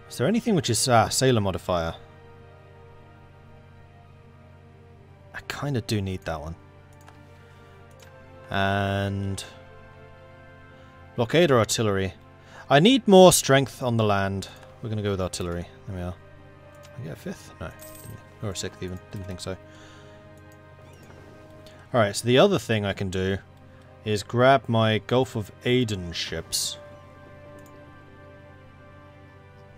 Is there anything which is sailor modifier? I kind of do need that one. And blockade or artillery? I need more strength on the land. We're going to go with artillery. There we are. Did I get a fifth? No. Or a sixth even. Didn't think so. Alright, so the other thing I can do is grab my Gulf of Aden ships.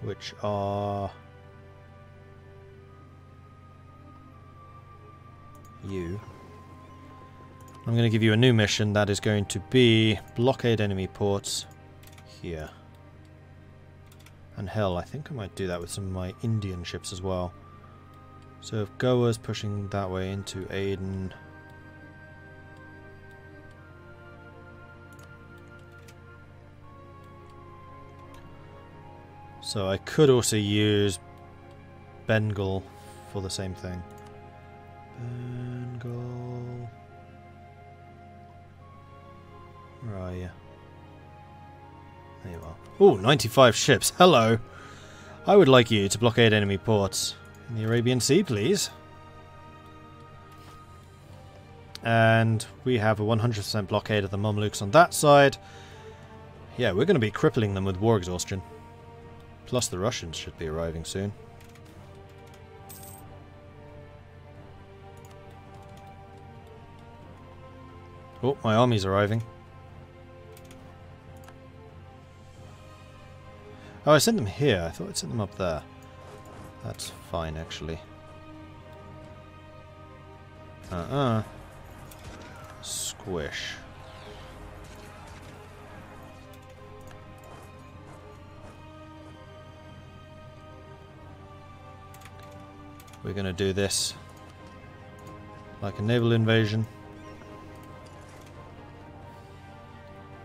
Which are... you. I'm going to give you a new mission that is going to be blockade enemy ports here. And hell, I think I might do that with some of my Indian ships as well. So if Goa's pushing that way into Aden... So I could also use Bengal for the same thing. Bengal... where are you? There you are. Oh, 95 ships. Hello! I would like you to blockade enemy ports in the Arabian Sea, please. And we have a 100% blockade of the Mamluks on that side. Yeah, we're going to be crippling them with war exhaustion. Plus the Russians should be arriving soon. Oh, my army's arriving. Oh, I sent them here. I thought I'd sent them up there. That's fine, actually. Squish. We're going to do this like a naval invasion.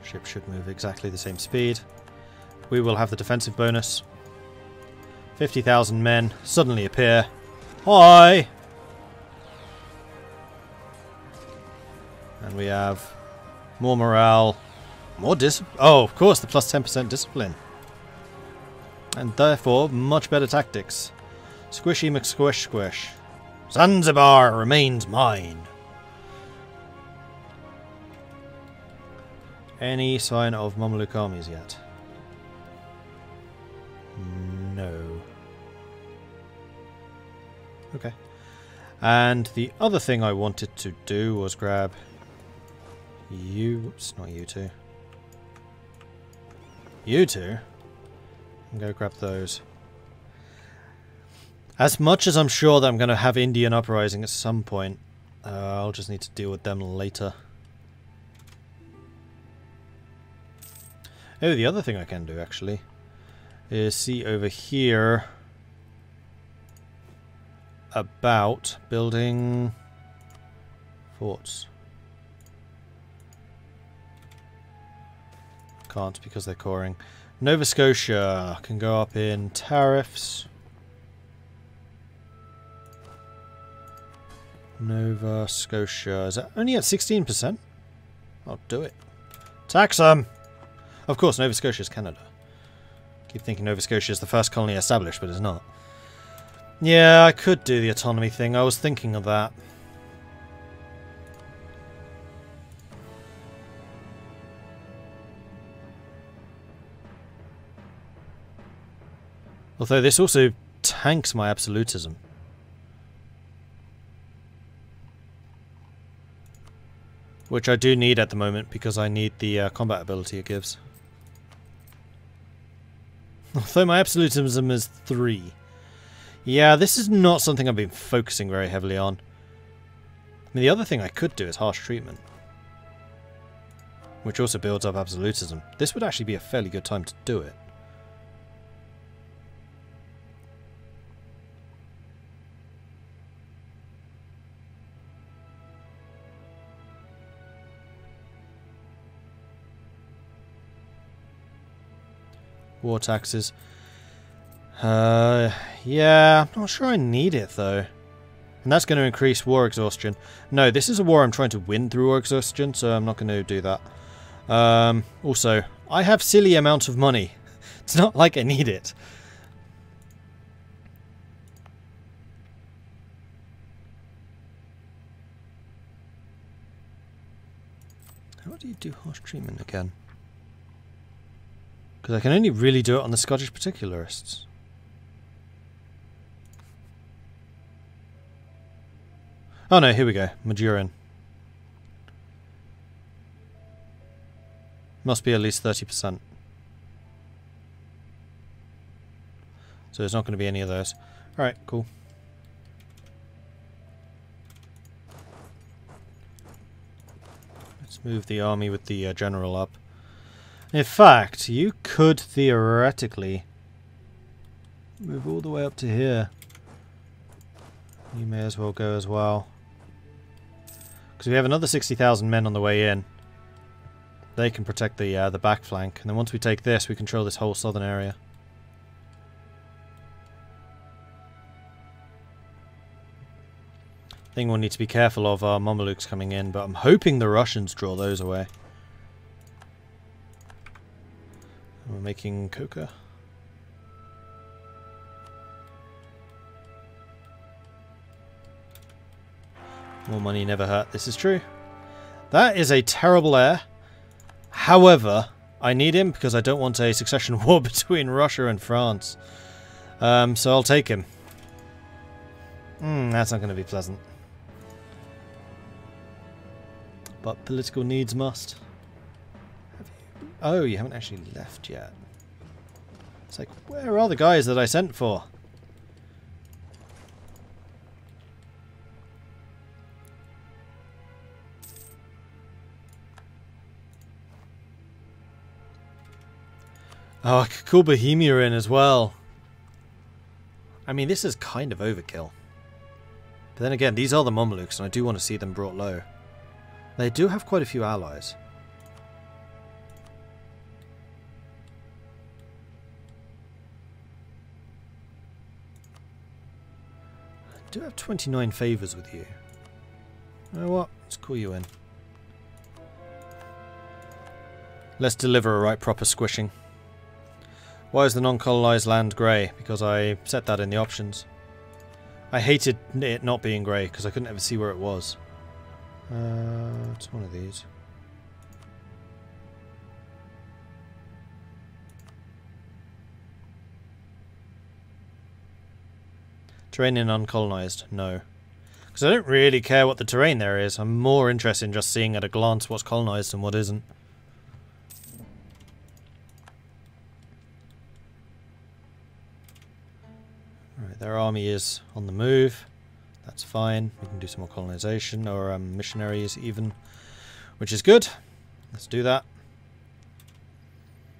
Ship should move exactly the same speed. We will have the defensive bonus. 50,000 men suddenly appear. Hi! And we have more morale, more discipline. Oh, of course, the plus 10% discipline. And therefore, much better tactics. Squishy McSquish Squish. Zanzibar remains mine. Any sign of Mamluk armies yet? No. Okay. And the other thing I wanted to do was grab you. Whoops, not you two. You two. And go grab those. As much as I'm sure that I'm going to have Indian uprising at some point, I'll just need to deal with them later. Oh, the other thing I can do, actually, is see over here about building forts. Can't because they're coring. Nova Scotia can go up in tariffs. Nova Scotia. Is that only at 16%? I'll do it. Tax them! Of course, Nova Scotia is Canada. Keep thinking Nova Scotia is the first colony established, but it's not. Yeah, I could do the autonomy thing. I was thinking of that. Although this also tanks my absolutism. Which I do need at the moment because I need the combat ability it gives. Although my absolutism is 3. Yeah, this is not something I've been focusing very heavily on. I mean, the other thing I could do is harsh treatment. Which also builds up absolutism. This would actually be a fairly good time to do it. War taxes. Yeah, I'm not sure I need it though. And that's going to increase war exhaustion. No, this is a war I'm trying to win through war exhaustion, so I'm not going to do that. Also, I have silly amounts of money. It's not like I need it. How do you do harsh treatment again? Because I can only really do it on the Scottish particularists. Oh no, here we go. Madurin. Must be at least 30%. So there's not going to be any of those. Alright, cool. Let's move the army with the general up. In fact, you could theoretically move all the way up to here. You may as well go as well. Because we have another 60,000 men on the way in. They can protect the back flank. And then once we take this, we control this whole southern area. Thing we'll need to be careful of are Mamelukes coming in, but I'm hoping the Russians draw those away. We're making coca. More money never hurt. This is true. That is a terrible heir. However, I need him because I don't want a succession war between Russia and France. So I'll take him. That's not going to be pleasant. But political needs must. Oh, you haven't actually left yet. It's like, where are the guys that I sent for? Oh, I could call Bohemia in as well. I mean, this is kind of overkill. But then again, these are the Mamelukes, and I do want to see them brought low. They do have quite a few allies. I do have 29 favours with you. You know what? Let's call you in. Let's deliver a right proper squishing. Why is the non-colonised land grey? Because I set that in the options. I hated it not being grey because I couldn't ever see where it was. It's one of these. Terrain in uncolonised? No. Because I don't really care what the terrain there is. I'm more interested in just seeing at a glance what's colonised and what isn't. Alright, their army is on the move. That's fine. We can do some more colonisation, or missionaries even, which is good. Let's do that.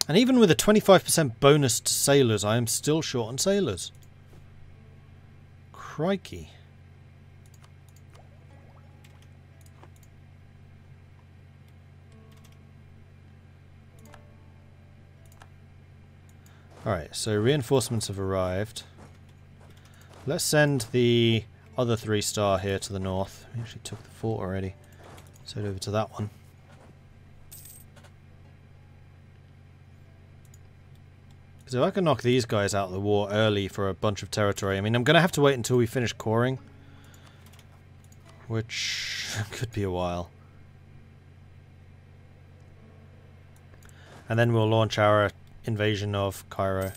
And even with a 25% bonus to sailors, I am still short on sailors. Crikey. Alright, so reinforcements have arrived. Let's send the other 3-star here to the north. We actually took the fort already. So over to that one. Because if I can knock these guys out of the war early for a bunch of territory, I mean, I'm going to have to wait until we finish coring. Which could be a while. And then we'll launch our invasion of Cairo.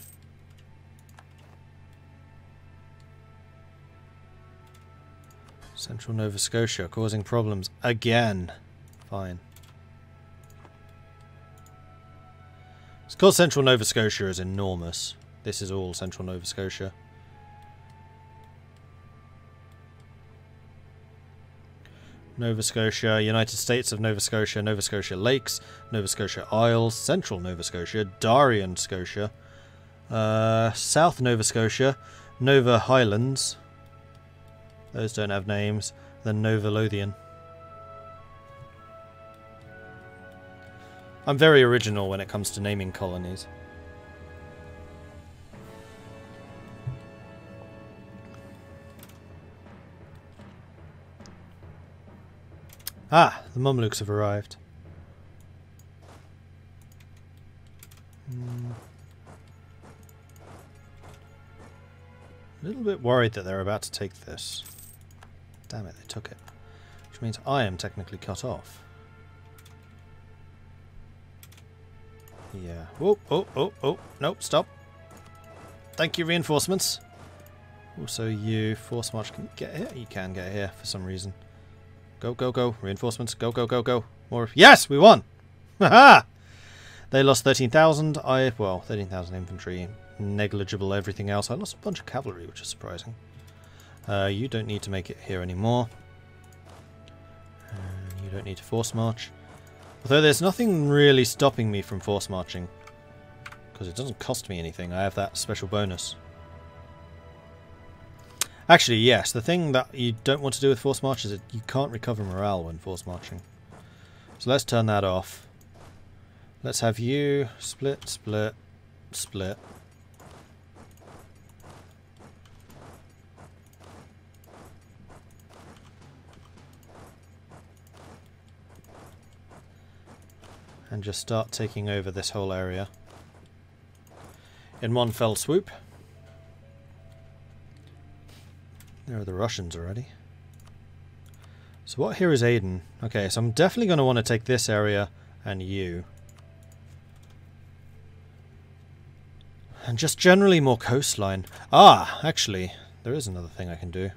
Central Nova Scotia causing problems again. Fine. It's called Central Nova Scotia is enormous. This is all Central Nova Scotia. Nova Scotia, United States of Nova Scotia, Nova Scotia Lakes, Nova Scotia Isles, Central Nova Scotia, Darien Scotia, South Nova Scotia, Nova Highlands. Those don't have names. Then Nova Lothian. I'm very original when it comes to naming colonies. Ah, the Mamelukes have arrived. A little bit worried that they're about to take this. Damn it, they took it. Which means I am technically cut off. Yeah. Oh, oh, oh, oh. Nope, stop. Thank you, reinforcements. Also, you force march. Can you get here? You can get here for some reason. Go, go, go. Reinforcements. Go, go, go, go. More. Yes, we won. Haha. They lost 13,000. Well, 13,000 infantry. Negligible everything else. I lost a bunch of cavalry, which is surprising. You don't need to make it here anymore. And you don't need to force march. Although there's nothing really stopping me from force marching. Because it doesn't cost me anything. I have that special bonus. Actually, yes. The thing that you don't want to do with force march is that you can't recover morale when force marching. So let's turn that off. Let's have you split, split, split. And just start taking over this whole area in one fell swoop. There are the Russians already. So what here is Aden? Okay, so I'm definitely going to want to take this area and you. And just generally more coastline. Ah, actually, there is another thing I can do.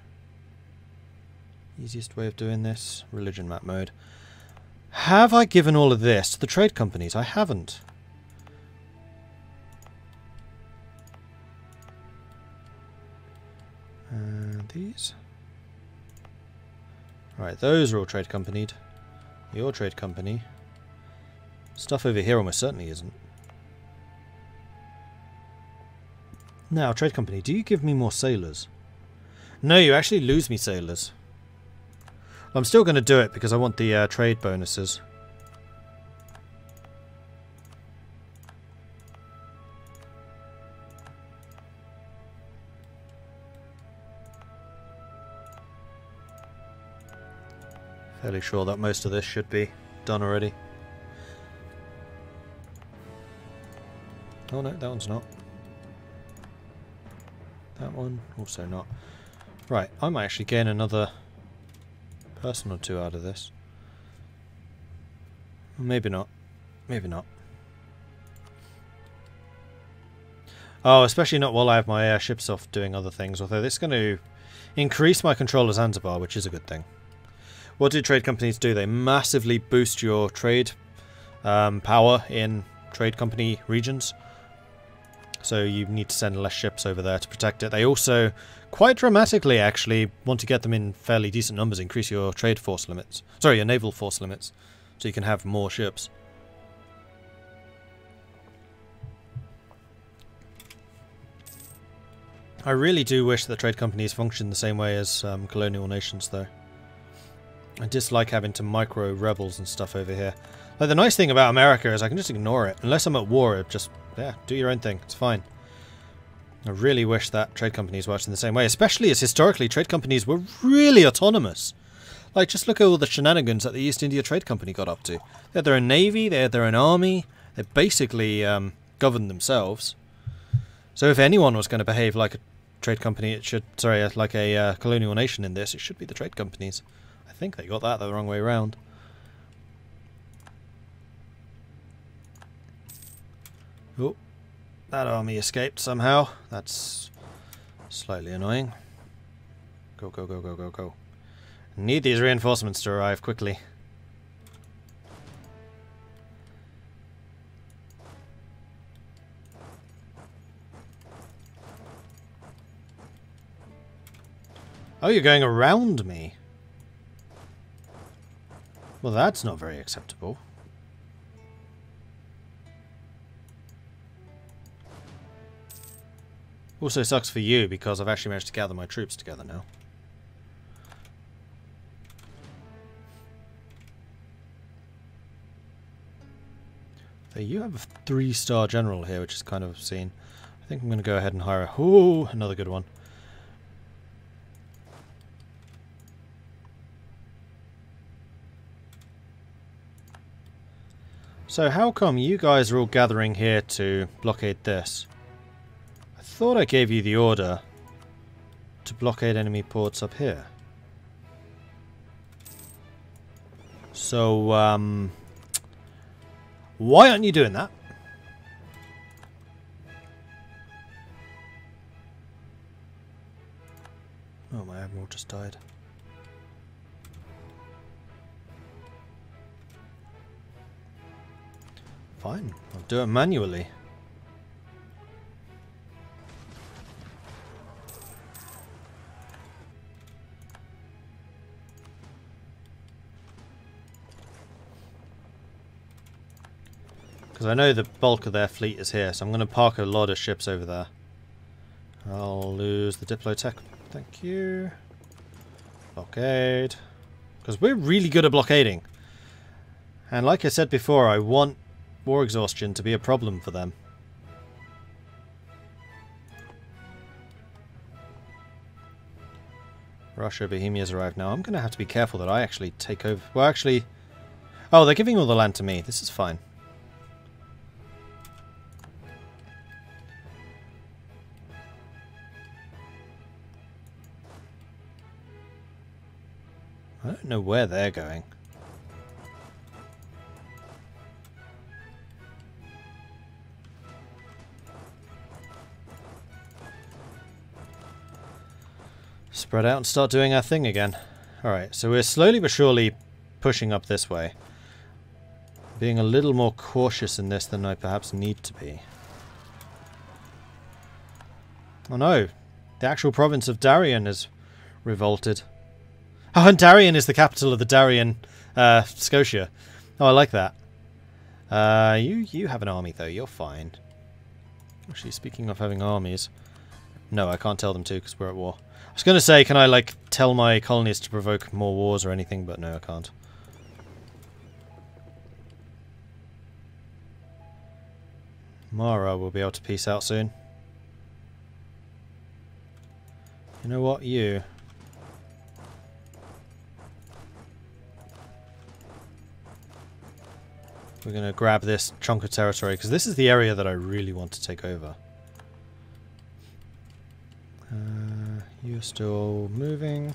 Easiest way of doing this, religion map mode. Have I given all of this to the trade companies? I haven't. These? Right, those are all trade companied. Your trade company. Stuff over here almost certainly isn't. Now, trade company, do you give me more sailors? No, you actually lose me sailors. I'm still going to do it because I want the trade bonuses. Fairly sure that most of this should be done already. Oh no, that one's not. That one also not. Right, I might actually gain another person or two out of this. Maybe not. Maybe not. Oh, especially not while I have my airships off doing other things, although this is going to increase my control of Zanzibar, which is a good thing. What do trade companies do? They massively boost your trade power in trade company regions. So you need to send less ships over there to protect it. They also, quite dramatically actually, want to get them in fairly decent numbers, increase your trade force limits. Sorry, your naval force limits. So you can have more ships. I really do wish that trade companies function the same way as colonial nations, though. I dislike having to micro rebels and stuff over here. Like, the nice thing about America is I can just ignore it. Unless I'm at war, just, yeah, do your own thing. It's fine. I really wish that trade companies worked in the same way, especially as historically trade companies were really autonomous. Like, just look at all the shenanigans that the East India Trade Company got up to. They had their own navy, they had their own army, they basically governed themselves. So if anyone was going to behave like a trade company, it should, sorry, like a colonial nation in this, it should be the trade companies. I think they got that the wrong way around. Oh, that army escaped somehow. That's slightly annoying. Go, go, go, go, go, go. Need these reinforcements to arrive quickly. Oh, you're going around me. Well, that's not very acceptable. Also sucks for you because I've actually managed to gather my troops together now. So you have a 3-star general here, which is kind of obscene. I think I'm going to go ahead and hire a... Ooh, another good one. So how come you guys are all gathering here to blockade this? I thought I gave you the order to blockade enemy ports up here. So, why aren't you doing that? general just died. Fine, I'll do it manually. Because I know the bulk of their fleet is here, so I'm going to park a lot of ships over there. I'll lose the Diplotech. Thank you. Blockade. Because we're really good at blockading. And like I said before, I want war exhaustion to be a problem for them. Russia, Bohemia's arrived now. I'm going to have to be careful that I actually take over. Well, actually... Oh, they're giving all the land to me. This is fine. I don't know where they're going. Spread out and start doing our thing again. Alright, so we're slowly but surely pushing up this way. Being a little more cautious in this than I perhaps need to be. Oh no, the actual province of Darien has revolted. Oh, and Darien is the capital of the Darien, Scotia. Oh, I like that. You have an army though, you're fine. Actually, speaking of having armies... No, I can't tell them to because we're at war. I was going to say, can I, like, tell my colonies to provoke more wars or anything, but no, I can't. Mara will be able to peace out soon. You know what? You. We're going to grab this chunk of territory, because this is the area that I really want to take over. You're still moving.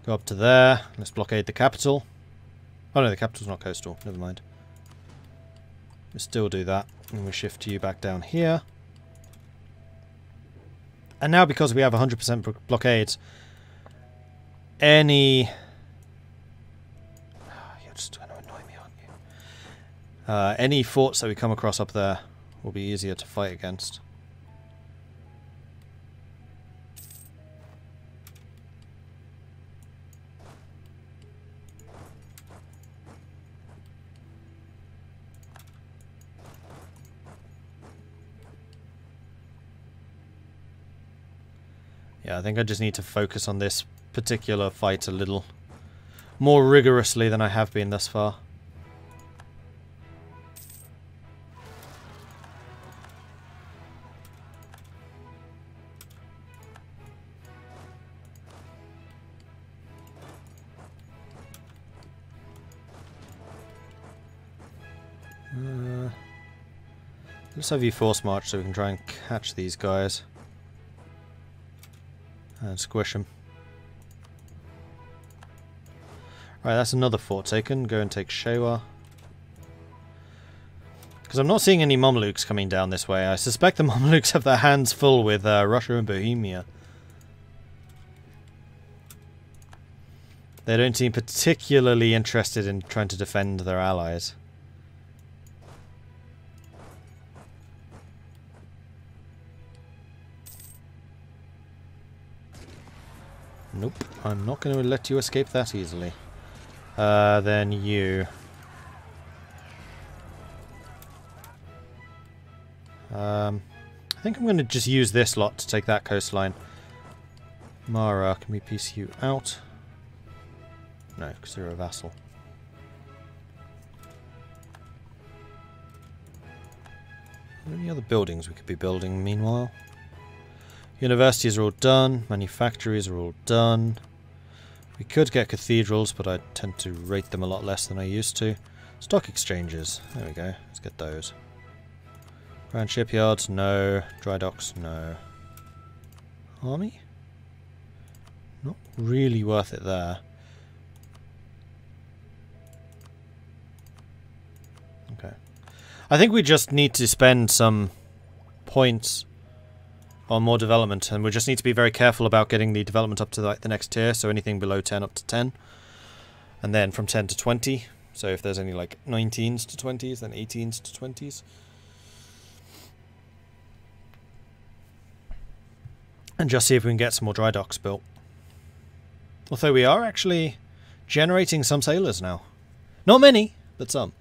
Go up to there. Let's blockade the capital. Oh no, the capital's not coastal. Never mind. We'll still do that. And we shift you back down here. And now because we have 100% blockades, any... You're just going to annoy me, aren't you? Any forts that we come across up there will be easier to fight against. Yeah, I think I just need to focus on this particular fight a little more rigorously than I have been thus far. Let's have you force march so we can try and catch these guys. And squish them. Right, that's another fort taken. Go and take Shewa. Because I'm not seeing any Mamluks coming down this way. I suspect the Mamluks have their hands full with Russia and Bohemia. They don't seem particularly interested in trying to defend their allies. Nope, I'm not going to let you escape that easily. Then you. I think I'm going to just use this lot to take that coastline. Mara, can we piece you out? No, because you're a vassal. Are there any other buildings we could be building meanwhile? Universities are all done, manufactories are all done. We could get cathedrals, but I tend to rate them a lot less than I used to. Stock exchanges, there we go, let's get those. Grand shipyards, no. Dry docks, no. Army? Not really worth it there. Okay. I think we just need to spend some points on more development, and we just need to be very careful about getting the development up to like the next tier, so anything below 10 up to 10, and then from 10 to 20. So if there's any like 19s to 20s, then 18s to 20s. And just see if we can get some more dry docks built. Although we are actually generating some sailors now. Not many, but some.